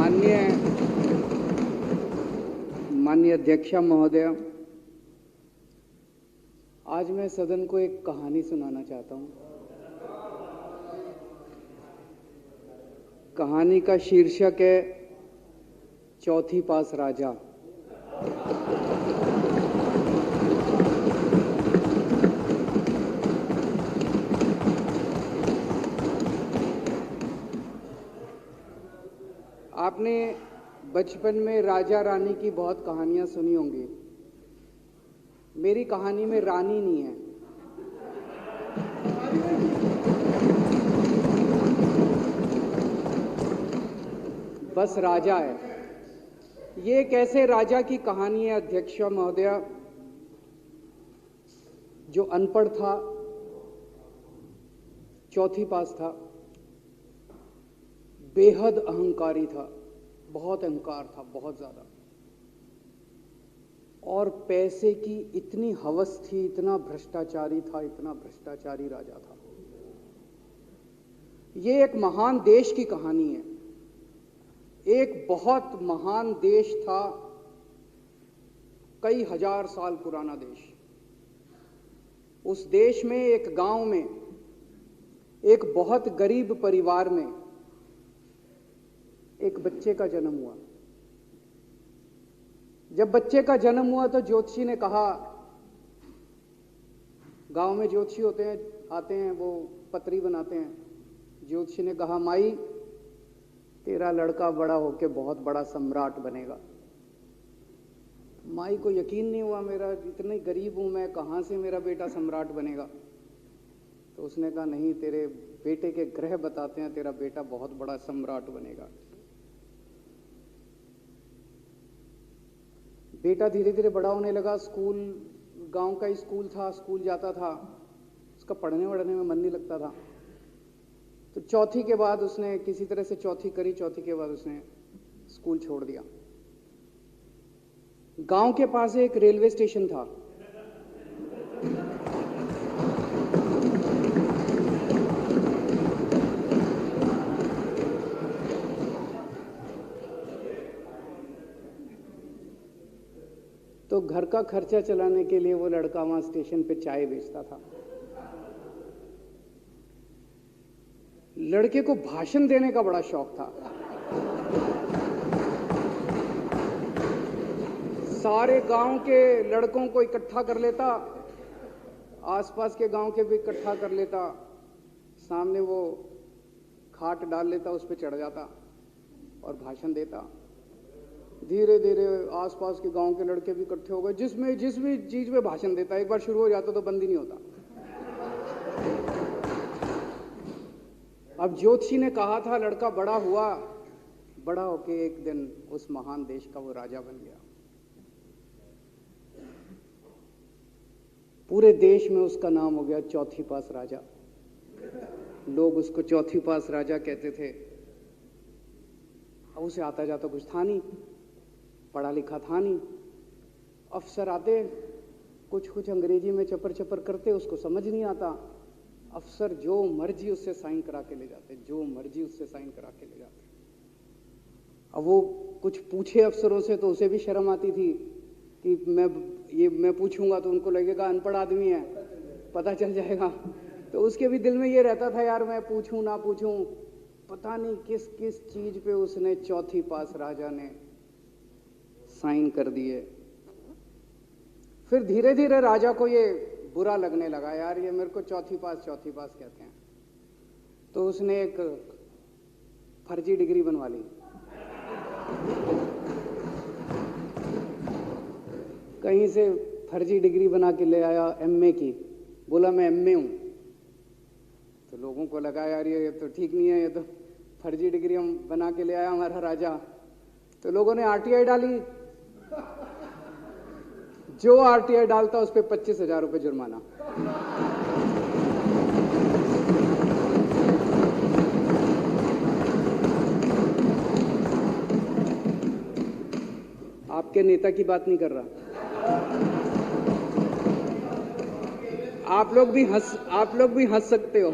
माननीय माननीय अध्यक्ष महोदय, आज मैं सदन को एक कहानी सुनाना चाहता हूं। कहानी का शीर्षक है चौथी पास राजा। आपने बचपन में राजा रानी की बहुत कहानियां सुनी होंगी। मेरी कहानी में रानी नहीं है, बस राजा है। ये एक ऐसे राजा की कहानी है अध्यक्ष महोदय, जो अनपढ़ था, चौथी पास था, बेहद अहंकारी था, बहुत अहंकार था, बहुत ज्यादा, और पैसे की इतनी हवस थी, इतना भ्रष्टाचारी था, इतना भ्रष्टाचारी राजा था। ये एक महान देश की कहानी है। एक बहुत महान देश था, कई हजार साल पुराना देश। उस देश में एक गांव में एक बहुत गरीब परिवार में एक बच्चे का जन्म हुआ। जब बच्चे का जन्म हुआ तो ज्योतिषी ने कहा, गांव में ज्योतिषी होते हैं, आते हैं, वो पत्री बनाते हैं। ज्योतिषी ने कहा, माई तेरा लड़का बड़ा होके बहुत बड़ा सम्राट बनेगा। माई को यकीन नहीं हुआ, मेरा इतने गरीब हूं मैं, कहां से मेरा बेटा सम्राट बनेगा। तो उसने कहा, नहीं, तेरे बेटे के ग्रह बताते हैं तेरा बेटा बहुत बड़ा सम्राट बनेगा। बेटा धीरे धीरे बड़ा होने लगा। स्कूल, गांव का ही स्कूल था, स्कूल जाता था, उसका पढ़ने वढ़ने में मन नहीं लगता था। तो चौथी के बाद उसने किसी तरह से चौथी करी, चौथी के बाद उसने स्कूल छोड़ दिया। गांव के पास एक रेलवे स्टेशन था। तो घर का खर्चा चलाने के लिए वो लड़का वहां स्टेशन पे चाय बेचता था। लड़के को भाषण देने का बड़ा शौक था। सारे गांव के लड़कों को इकट्ठा कर लेता, आसपास के गांव के भी इकट्ठा कर लेता, सामने वो खाट डाल लेता, उस पर चढ़ जाता और भाषण देता। धीरे धीरे आसपास के गांव के लड़के भी इकट्ठे हो गए। जिस भी चीज में भाषण देता, एक बार शुरू हो जाता तो बंद ही नहीं होता। अब ज्योतिषी ने कहा था, लड़का बड़ा हुआ, बड़ा होके एक दिन उस महान देश का वो राजा बन गया। पूरे देश में उसका नाम हो गया चौथी पास राजा। लोग उसको चौथी पास राजा कहते थे। अब उसे आता जाता कुछ था नहीं, पढ़ा लिखा था नहीं। अफसर आते, कुछ अंग्रेजी में चपर चपर करते, उसको समझ नहीं आता। अफसर जो मर्जी उससे साइन करा के ले जाते, जो मर्जी उससे साइन करा के ले जाते। अब वो कुछ पूछे अफसरों से तो उसे भी शर्म आती थी कि मैं पूछूंगा तो उनको लगेगा अनपढ़ आदमी है, पता चल जाएगा। तो उसके भी दिल में ये रहता था, यार मैं पूछूं ना पूछूं। पता नहीं किस किस चीज पे उसने चौथी पास राजा ने साइन कर दिए। फिर धीरे धीरे राजा को ये बुरा लगने लगा, यार ये मेरे को चौथी पास कहते हैं। तो उसने एक फर्जी डिग्री बनवा ली। कहीं से फर्जी डिग्री बना के ले आया, एमए की। बोला मैं एमए हूं। तो लोगों को लगा, यार ये तो ठीक नहीं है, ये तो फर्जी डिग्री हम बना के ले आया हमारा राजा। तो लोगों ने आरटीआई डाली। जो आरटीआई डालता उस पर 25,000 रुपये जुर्माना। आपके नेता की बात नहीं कर रहा। आप लोग भी हंस सकते हो।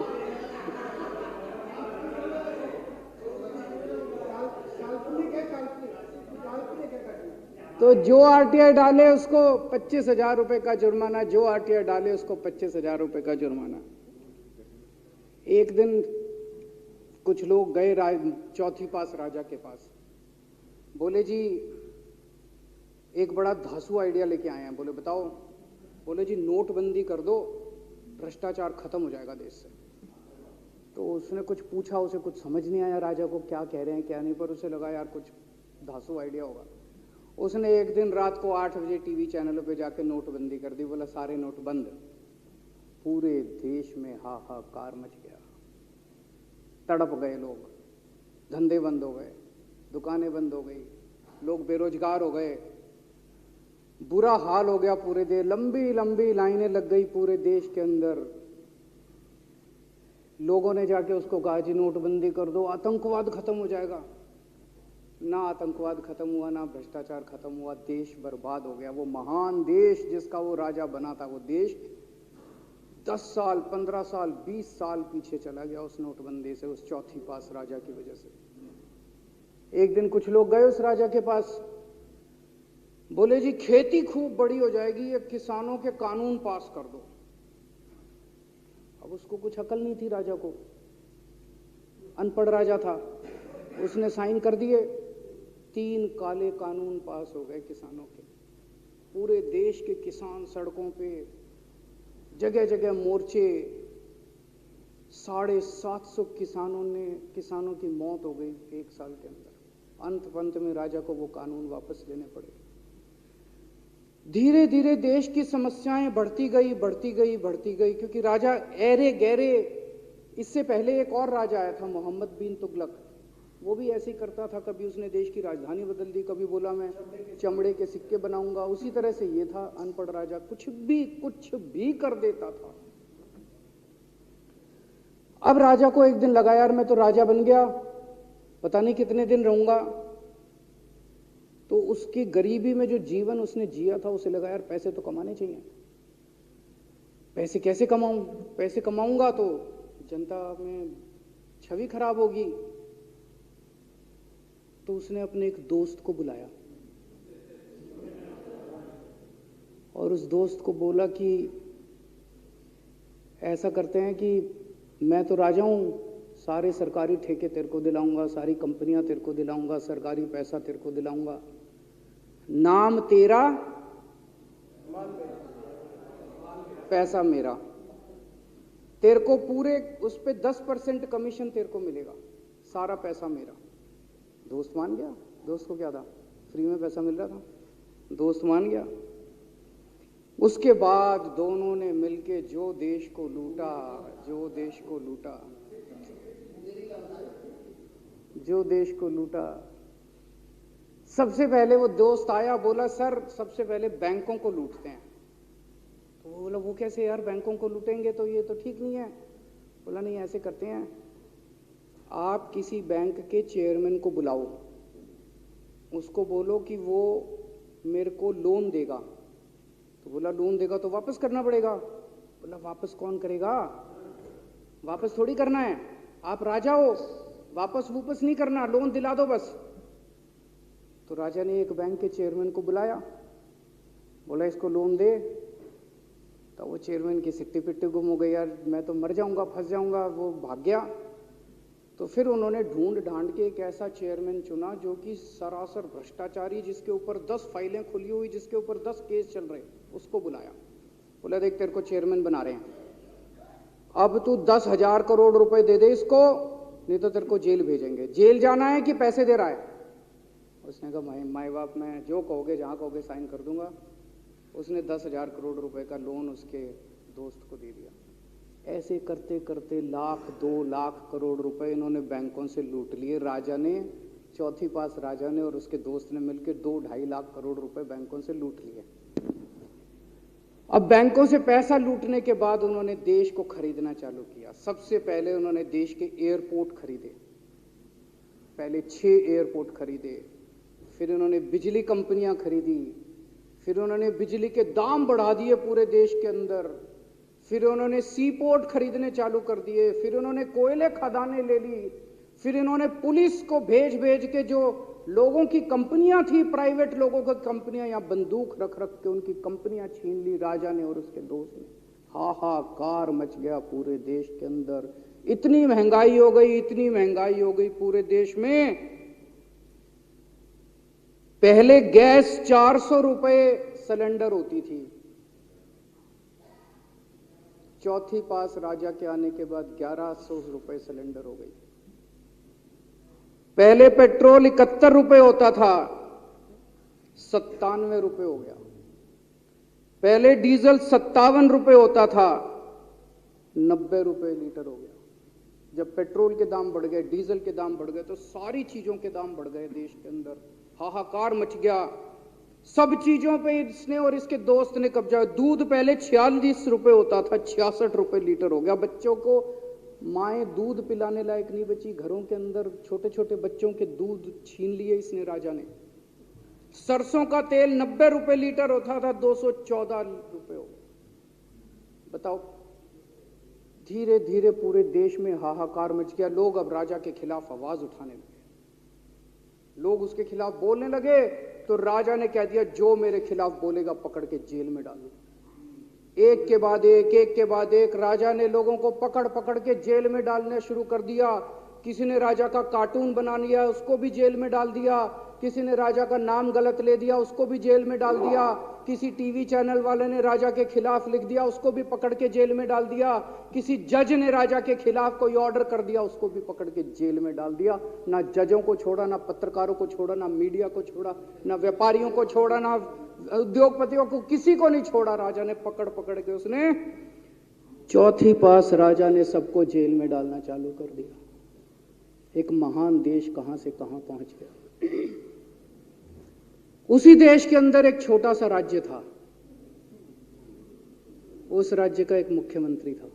तो जो आरटीआई डाले उसको 25,000 रुपए का जुर्माना, जो आरटीआई डाले उसको 25,000 रुपए का जुर्माना। एक दिन कुछ लोग गए चौथी पास राजा के पास, बोले जी एक बड़ा धांसू आइडिया लेके आए हैं। बोले बताओ। बोले जी नोटबंदी कर दो, भ्रष्टाचार खत्म हो जाएगा देश से। तो उसने कुछ पूछा, उसे कुछ समझ नहीं आया राजा को क्या कह रहे हैं क्या नहीं, पर उसे लगा यार कुछ धांसू आइडिया होगा। उसने एक दिन रात को 8 बजे टीवी चैनलों पे जाके नोटबंदी कर दी। बोला सारे नोट बंद। पूरे देश में हाहाकार मच गया, तड़प गए लोग, धंधे बंद हो गए, दुकानें बंद हो गई, लोग बेरोजगार हो गए, बुरा हाल हो गया पूरे देश। लंबी लंबी लाइनें लग गई पूरे देश के अंदर। लोगों ने जाके उसको कहा जी नोटबंदी कर दो, आतंकवाद खत्म हो जाएगा। ना आतंकवाद खत्म हुआ, ना भ्रष्टाचार खत्म हुआ, देश बर्बाद हो गया। वो महान देश जिसका वो राजा बना था, वो देश 10 साल 15 साल 20 साल पीछे चला गया उस नोटबंदी से, उस चौथी पास राजा की वजह से। एक दिन कुछ लोग गए उस राजा के पास, बोले जी खेती खूब बड़ी हो जाएगी, ये किसानों के कानून पास कर दो। अब उसको कुछ अकल नहीं थी राजा को, अनपढ़ राजा था। उसने साइन कर दिए, 3 काले कानून पास हो गए किसानों के। पूरे देश के किसान सड़कों पे, जगह जगह मोर्चे, 750 किसानों की मौत हो गई 1 साल के अंदर। अंत में राजा को वो कानून वापस लेने पड़े। धीरे धीरे देश की समस्याएं बढ़ती गई, क्योंकि राजा ऐरे गहरे। इससे पहले एक और राजा आया था, मोहम्मद बिन तुगलक। वो भी ऐसे ही करता था, कभी उसने देश की राजधानी बदल दी, कभी बोला मैं चमड़े के सिक्के बनाऊंगा। उसी तरह से ये था अनपढ़ राजा, कुछ भी कर देता था। अब राजा को एक दिन लगा यार मैं तो राजा बन गया, पता नहीं कितने दिन रहूंगा। तो उसकी गरीबी में जो जीवन उसने जिया था, उसे लगा यार पैसे तो कमाने चाहिए। पैसे कैसे कमाऊं? पैसे कमाऊंगा तो जनता में छवि खराब होगी। तो उसने अपने एक दोस्त को बुलाया और उस दोस्त को बोला कि ऐसा करते हैं कि मैं तो राजा हूं, सारे सरकारी ठेके तेरे को दिलाऊंगा, सारी कंपनियां तेरे को दिलाऊंगा, सरकारी पैसा तेरे को दिलाऊंगा, नाम तेरा पैसा मेरा। तेरे को पूरे उस पे 10% कमीशन तेरे को मिलेगा, सारा पैसा मेरा। दोस्त मान गया। दोस्त को क्या था, फ्री में पैसा मिल रहा था, दोस्त मान गया। उसके बाद दोनों ने मिलके जो देश को लूटा। सबसे पहले वो दोस्त आया, बोला सर सबसे पहले बैंकों को लूटते हैं। तो वो बोला वो कैसे यार, बैंकों को लूटेंगे तो ये तो ठीक नहीं है। बोला नहीं ऐसे करते हैं, आप किसी बैंक के चेयरमैन को बुलाओ, उसको बोलो कि वो मेरे को लोन देगा। तो बोला लोन देगा तो वापस करना पड़ेगा। बोला वापस कौन करेगा, वापस थोड़ी करना है, आप राजा हो, वापस नहीं करना, लोन दिला दो बस। तो राजा ने एक बैंक के चेयरमैन को बुलाया, बोला इसको लोन दे। तो वो चेयरमैन की सिट्टी पिट्टी गुम हो गई, यार मैं तो मर जाऊंगा, फंस जाऊंगा, वो भाग गया। तो फिर उन्होंने ढूंढ ढांड के एक ऐसा चेयरमैन चुना जो कि सरासर भ्रष्टाचारी, जिसके ऊपर 10 फाइलें खुली हुई, जिसके ऊपर 10 केस चल रहे, उसको बुलाया। बोला देख तेरे को चेयरमैन बना रहे हैं, अब तू 10,000 करोड़ रुपए दे दे इसको, नहीं तो तेरे को जेल भेजेंगे। जेल जाना है कि पैसे दे रहा है? उसने कहा माई बाप मैं जो कहोगे जहां कहोगे साइन कर दूंगा। उसने 10,000 करोड़ रुपए का लोन उसके दोस्त को दे दिया। ऐसे करते करते 1,00,000 2,00,000 करोड़ रुपए इन्होंने बैंकों से लूट लिए। राजा ने, चौथी पास राजा ने और उसके दोस्त ने मिलकर 2-2.5 लाख करोड़ रुपए बैंकों से लूट लिए। अब बैंकों से पैसा लूटने के बाद उन्होंने देश को खरीदना चालू किया। सबसे पहले उन्होंने देश के एयरपोर्ट खरीदे, पहले 6 एयरपोर्ट खरीदे, फिर उन्होंने बिजली कंपनियां खरीदी, फिर उन्होंने बिजली के दाम बढ़ा दिए पूरे देश के अंदर, फिर उन्होंने सी पोर्ट खरीदने चालू कर दिए, फिर उन्होंने कोयले खदानें ले ली, फिर इन्होंने पुलिस को भेज भेज के जो लोगों की कंपनियां थी, प्राइवेट लोगों की कंपनियां, यहां बंदूक रख रख के उनकी कंपनियां छीन ली राजा ने और उसके दोस्त ने। हाहाकार मच गया पूरे देश के अंदर। इतनी महंगाई हो गई, इतनी महंगाई हो गई पूरे देश में। पहले गैस 400 रुपए सिलेंडर होती थी, चौथी पास राजा के आने के बाद 1100 रुपए सिलेंडर हो गई। पहले पेट्रोल 71 रुपए होता था, 97 रुपए हो गया। पहले डीजल 57 रुपए होता था, 90 रुपए लीटर हो गया। जब पेट्रोल के दाम बढ़ गए, डीजल के दाम बढ़ गए, तो सारी चीजों के दाम बढ़ गए देश के अंदर। हाहाकार मच गया। सब चीजों पे इसने और इसके दोस्त ने कब्जा। दूध पहले 46 रुपए होता था, 66 रुपए लीटर हो गया। बच्चों को माएं दूध पिलाने लायक नहीं बची, घरों के अंदर छोटे छोटे बच्चों के दूध छीन लिए इसने राजा ने। सरसों का तेल 90 रुपए लीटर होता था, 214 रुपए हो गया। बताओ, धीरे धीरे पूरे देश में हाहाकार मच गया। लोग अब राजा के खिलाफ आवाज उठाने लगे, लोग उसके खिलाफ बोलने लगे। तो राजा ने कह दिया, जो मेरे खिलाफ बोलेगा पकड़ के जेल में डालो। एक के बाद एक राजा ने लोगों को पकड़ पकड़ के जेल में डालना शुरू कर दिया। किसी ने राजा का कार्टून बना लिया, उसको भी जेल में डाल दिया। किसी ने राजा का नाम गलत ले दिया, उसको भी जेल में डाल दिया। किसी टीवी चैनल वाले ने राजा के खिलाफ लिख दिया, उसको भी पकड़ के जेल में डाल दिया। किसी जज ने राजा के खिलाफ कोई ऑर्डर कर दिया, उसको भी पकड़ के जेल में डाल दिया। ना जजों को छोड़ा, ना पत्रकारों को छोड़ा, ना मीडिया को छोड़ा, ना व्यापारियों को छोड़ा, ना उद्योगपतियों को, किसी को नहीं छोड़ा। राजा ने पकड़ पकड़ के उसने चौथी पास राजा ने सबको जेल में डालना चालू कर दिया। एक महान देश कहां से कहां पहुंच गया। उसी देश के अंदर एक छोटा सा राज्य था, उस राज्य का एक मुख्यमंत्री था।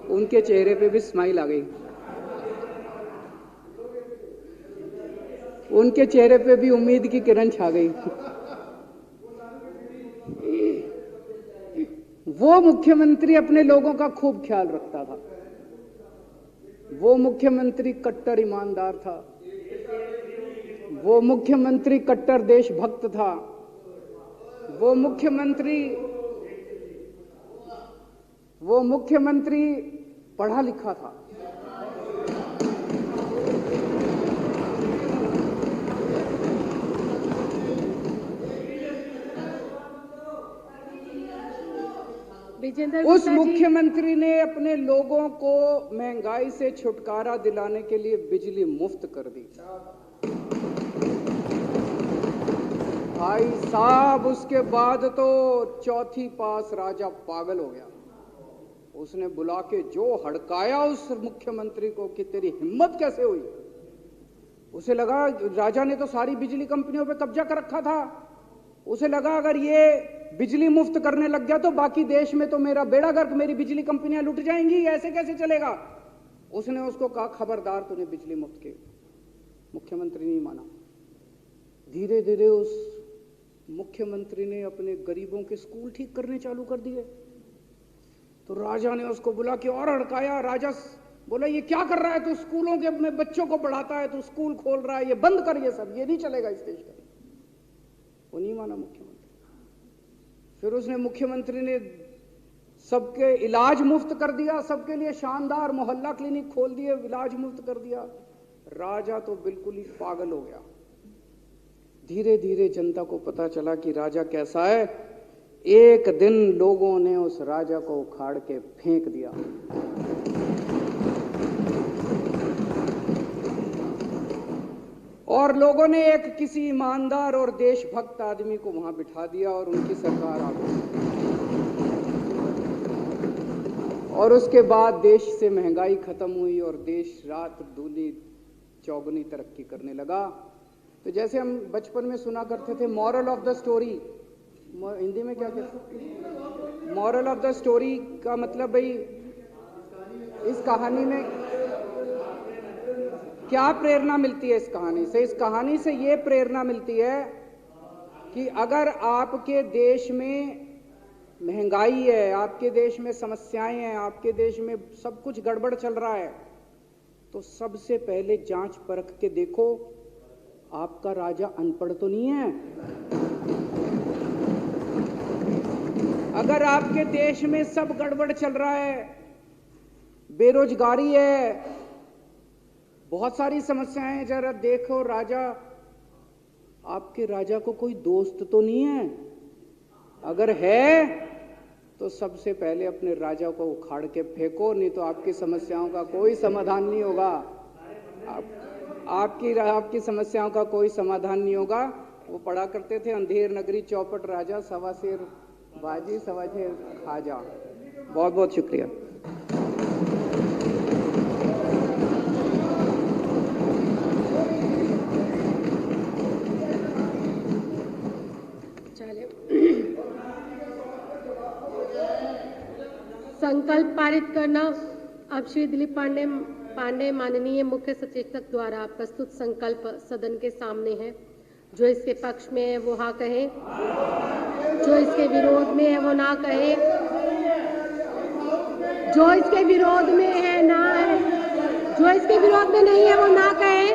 उनके चेहरे पे भी स्माइल आ गई, उनके चेहरे पे भी उम्मीद की किरण छा गई। वो मुख्यमंत्री अपने लोगों का खूब ख्याल रखता था। वो मुख्यमंत्री कट्टर ईमानदार था। वो मुख्यमंत्री कट्टर देशभक्त था। वो मुख्यमंत्री पढ़ा लिखा था। उस मुख्यमंत्री ने अपने लोगों को महंगाई से छुटकारा दिलाने के लिए बिजली मुफ्त कर दी। भाई साहब, उसके बाद तो चौथी पास राजा पागल हो गया। उसने बुला के जो हड़काया उस मुख्यमंत्री को कि तेरी हिम्मत कैसे हुई। उसे लगा राजा ने तो सारी बिजली कंपनियों पे कब्जा कर रखा था। उसे लगा अगर ये बिजली मुफ्त करने लग गया तो बाकी देश में तो मेरा बेड़ा गर्क, मेरी बिजली कंपनियां लुट जाएंगी, ऐसे कैसे चलेगा। उसने उसको कहा, खबरदार, तूने बिजली मुफ्त की। मुख्यमंत्री नहीं माना। धीरे धीरे उस मुख्यमंत्री ने अपने गरीबों के स्कूल ठीक करने चालू कर दिए। तो राजा ने उसको बुला के और हड़काया। राजा बोला, ये क्या कर रहा है तू, स्कूलों के में बच्चों को पढ़ाता है, तू स्कूल खोल रहा है, ये बंद कर, ये सब, ये नहीं चलेगा इस देश का। वो नहीं माना मुख्यमंत्री। फिर उसने मुख्यमंत्री ने सबके इलाज मुफ्त कर दिया, सबके लिए शानदार मोहल्ला क्लिनिक खोल दिए, इलाज मुफ्त कर दिया। राजा तो बिल्कुल ही पागल हो गया। धीरे धीरे जनता को पता चला कि राजा कैसा है। एक दिन लोगों ने उस राजा को उखाड़ के फेंक दिया। और लोगों ने एक किसी ईमानदार और देशभक्त आदमी को वहां बिठा दिया और उनकी सरकार आ गई। और उसके बाद देश से महंगाई खत्म हुई और देश रात दूनी चौगुनी तरक्की करने लगा। तो जैसे हम बचपन में सुना करते थे, moral of the story, Hindi में क्या कहते, मॉरल ऑफ द स्टोरी का मतलब भाई इस कहानी में क्या प्रेरणा मिलती है। इस कहानी से ये प्रेरणा मिलती है कि अगर आपके देश में महंगाई है, आपके देश में समस्याएं हैं, आपके देश में सब कुछ गड़बड़ चल रहा है, तो सबसे पहले जांच परख के देखो आपका राजा अनपढ़ तो नहीं है। अगर आपके देश में सब गड़बड़ चल रहा है, बेरोजगारी है, बहुत सारी समस्याएं हैं, जरा देखो राजा, आपके राजा को कोई दोस्त तो नहीं है। अगर है तो सबसे पहले अपने राजा को उखाड़ के फेंको, नहीं तो आपकी समस्याओं का कोई समाधान नहीं होगा। आपकी समस्याओं का कोई समाधान नहीं होगा। वो पढ़ा करते थे, अंधेर नगरी चौपट राजा, सवा शेर बाजी सवा शेर खाजा। बहुत बहुत शुक्रिया। संकल्प पारित करना। अब श्री दिलीप पांडे माननीय मुख्य सचेतक द्वारा प्रस्तुत संकल्प सदन के सामने है। जो इसके पक्ष में है वो हाँ कहे, जो इसके विरोध में है वो ना कहे, जो इसके विरोध में है ना है, जो इसके विरोध में नहीं है वो ना कहे।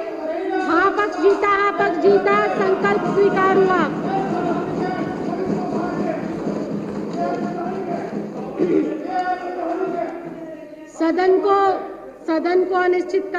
हाँ पक्ष जीता, हाँ पक्ष जीता, संकल्प स्वीकार हुआ। सदन को अनिश्चित